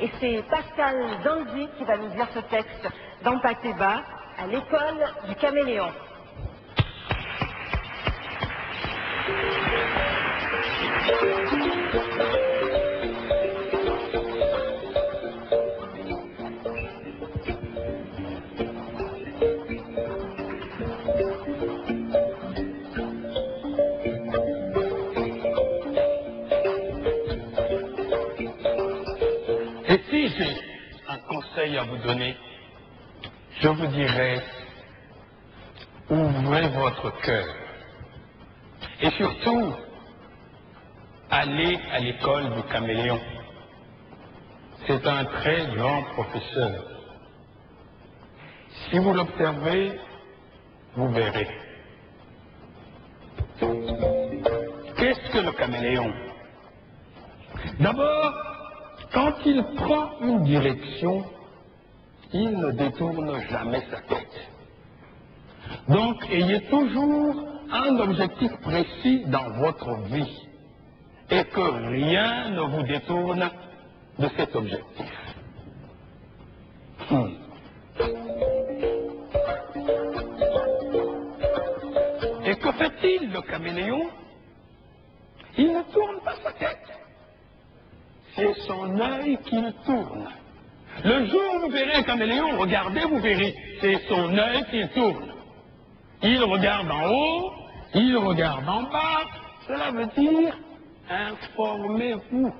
Et c'est Pascal Zanzi qui va nous lire ce texte dans Paqueba, à l'école du caméléon. Et si j'ai un conseil à vous donner, je vous dirais, ouvrez votre cœur. Et surtout, allez à l'école du caméléon. C'est un très grand professeur. Si vous l'observez, vous verrez. Qu'est-ce que le caméléon? D'abord, quand il prend une direction, il ne détourne jamais sa tête. Donc, ayez toujours un objectif précis dans votre vie et que rien ne vous détourne de cet objectif. Et que fait-il, le caméléon? Il ne tourne pas sa tête. C'est son œil qui le tourne. Le jour où vous verrez un caméléon, regardez, vous verrez, c'est son œil qui tourne. Il regarde en haut, il regarde en bas. Cela veut dire, informez-vous.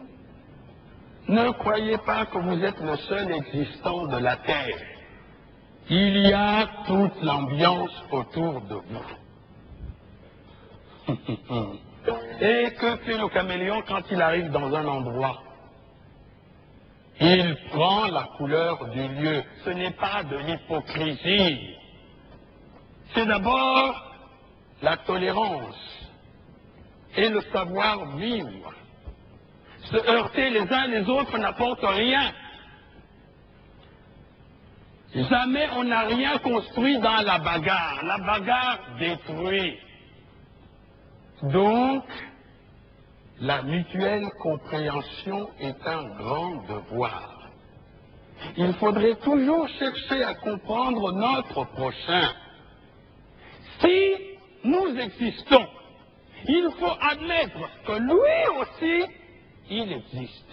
Ne croyez pas que vous êtes le seul existant de la Terre. Il y a toute l'ambiance autour de vous. Et que fait le caméléon quand il arrive dans un endroit? Il prend la couleur du lieu. Ce n'est pas de l'hypocrisie. C'est d'abord la tolérance et le savoir-vivre. Se heurter les uns les autres n'apporte rien. Jamais on n'a rien construit dans la bagarre. La bagarre détruit. Donc, la mutuelle compréhension est un grand devoir. Il faudrait toujours chercher à comprendre notre prochain. Si nous existons, il faut admettre que lui aussi, il existe.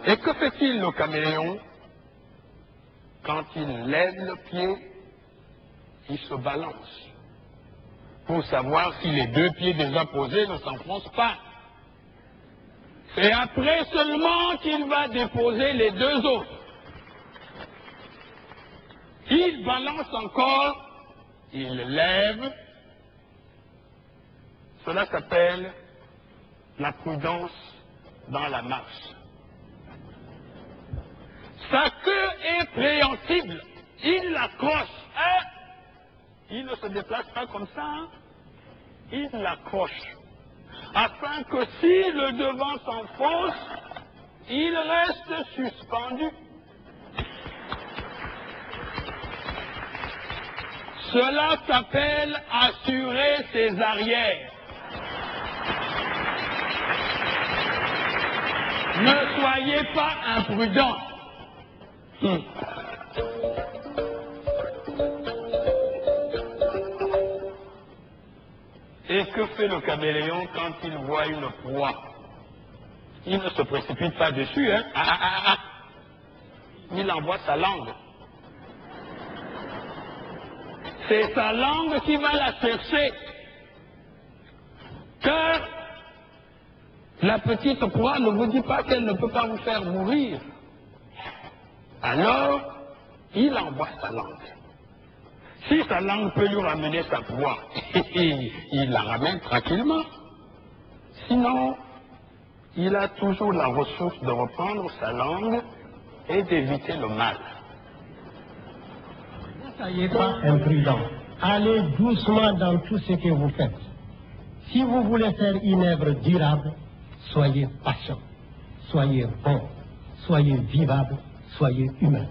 Et que fait-il, le caméléon? Quand il lève le pied, il se balance pour savoir si les deux pieds déjà posés ne s'enfoncent pas. Et après seulement qu'il va déposer les deux autres. Il balance encore, il lève. Cela s'appelle la prudence dans la marche. Sa queue est préhensible. Il l'accroche. Hein? Il ne se déplace pas comme ça. Hein? Il l'accroche. Afin que si le devant s'enfonce, il reste suspendu. Cela s'appelle assurer ses arrières. Ne soyez pas imprudents. Et que fait le caméléon quand il voit une proie? Il ne se précipite pas dessus, hein? Il envoie sa langue. C'est sa langue qui va la chercher. Car la petite proie ne vous dit pas qu'elle ne peut pas vous faire mourir. Alors, il envoie sa langue. Si sa langue peut lui ramener sa proie, il la ramène tranquillement. Sinon, il a toujours la ressource de reprendre sa langue et d'éviter le mal. Ne soyez pas imprudent. Allez doucement dans tout ce que vous faites. Si vous voulez faire une œuvre durable, soyez patient, soyez bon, soyez vivable, soyez humain.